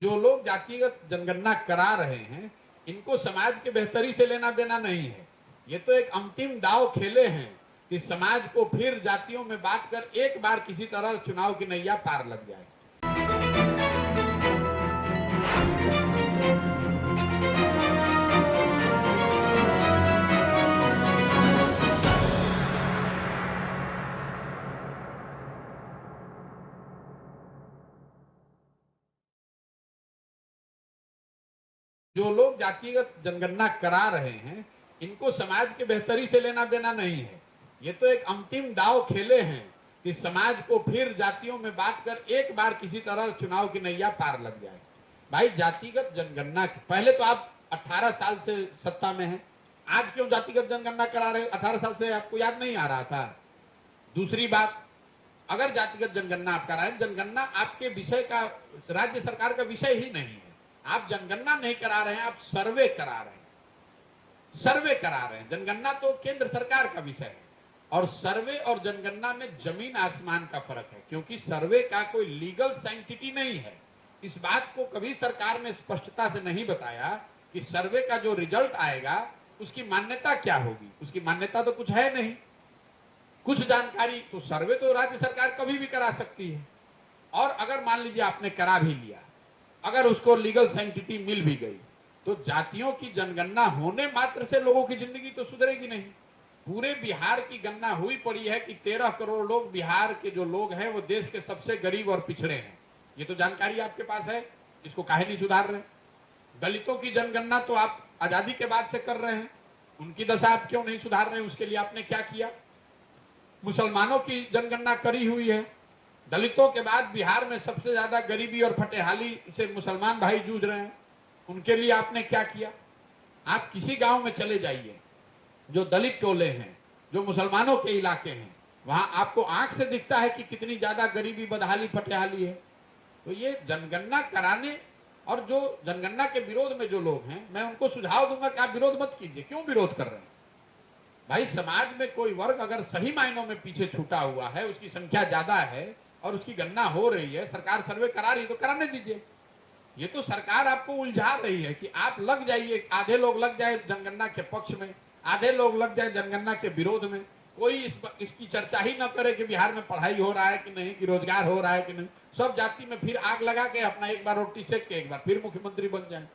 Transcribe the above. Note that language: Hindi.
जो लोग जातिगत जनगणना करा रहे हैं, इनको समाज के बेहतरी से लेना देना नहीं है। ये तो एक अंतिम दांव खेले हैं कि समाज को फिर जातियों में बांटकर एक बार किसी तरह चुनाव की नैया पार लग जाए। जो लोग जातिगत जनगणना करा रहे हैं, इनको समाज के बेहतरी से लेना देना नहीं है। ये तो एक अंतिम दांव खेले हैं कि समाज को फिर जातियों में बांटकर एक बार किसी तरह चुनाव की नैया पार लग जाए। भाई, जातिगत जनगणना पहले तो आप 18 साल से सत्ता में हैं, आज क्यों जातिगत जनगणना करा रहे? 18 साल से आपको याद नहीं आ रहा था? दूसरी बात, अगर जातिगत जनगणना आप करा रहे हैं, जनगणना आपके विषय का, राज्य सरकार का विषय ही नहीं है। आप जनगणना नहीं करा रहे हैं, आप सर्वे करा रहे हैं। सर्वे करा रहे हैं। जनगणना तो केंद्र सरकार का विषय है और सर्वे और जनगणना में जमीन आसमान का फर्क है, क्योंकि सर्वे का कोई लीगल सैंक्टिटी नहीं है। इस बात को कभी सरकार ने स्पष्टता से नहीं बताया कि सर्वे का जो रिजल्ट आएगा उसकी मान्यता क्या होगी। उसकी मान्यता तो कुछ है नहीं, कुछ जानकारी। तो सर्वे तो राज्य सरकार कभी भी करा सकती है, और अगर मान लीजिए आपने करा भी लिया, अगर उसको लीगल सैंक्टिटी मिल भी गई, तो जातियों की जनगणना होने मात्र से लोगों की जिंदगी तो सुधरेगी नहीं। पूरे बिहार की गणना हुई पड़ी है कि 13 करोड़ लोग, बिहार के जो लोग हैं वो देश के सबसे गरीब और पिछड़े हैं। ये तो जानकारी आपके पास है, इसको काहे नहीं सुधार रहे? दलितों की जनगणना तो आप आजादी के बाद से कर रहे हैं, उनकी दशा आप क्यों नहीं सुधार रहे? उसके लिए आपने क्या किया? मुसलमानों की जनगणना करी हुई है, दलितों के बाद बिहार में सबसे ज्यादा गरीबी और फटेहाली से मुसलमान भाई जूझ रहे हैं, उनके लिए आपने क्या किया? आप किसी गांव में चले जाइए, जो दलित टोले हैं, जो मुसलमानों के इलाके हैं, वहां आपको आंख से दिखता है कि कितनी ज्यादा गरीबी, बदहाली, फटेहाली है। तो ये जनगणना कराने और जो जनगणना के विरोध में जो लोग हैं, मैं उनको सुझाव दूंगा कि आप विरोध मत कीजिए। क्यों विरोध कर रहे हैं? भाई, समाज में कोई वर्ग अगर सही मायनों में पीछे छूटा हुआ है, उसकी संख्या ज्यादा है और उसकी गणना हो रही है, सरकार सर्वे करा रही है, तो कराने दीजिए। ये तो सरकार आपको उलझा रही है कि आप लग जाइए, आधे लोग लग जाए जनगणना के पक्ष में, आधे लोग लग जाए जनगणना के विरोध में। कोई इसकी चर्चा ही ना करे कि बिहार में पढ़ाई हो रहा है कि नहीं, कि रोजगार हो रहा है कि नहीं। सब जाति में फिर आग लगा के अपना एक बार रोटी सेक के एक बार फिर मुख्यमंत्री बन जाए।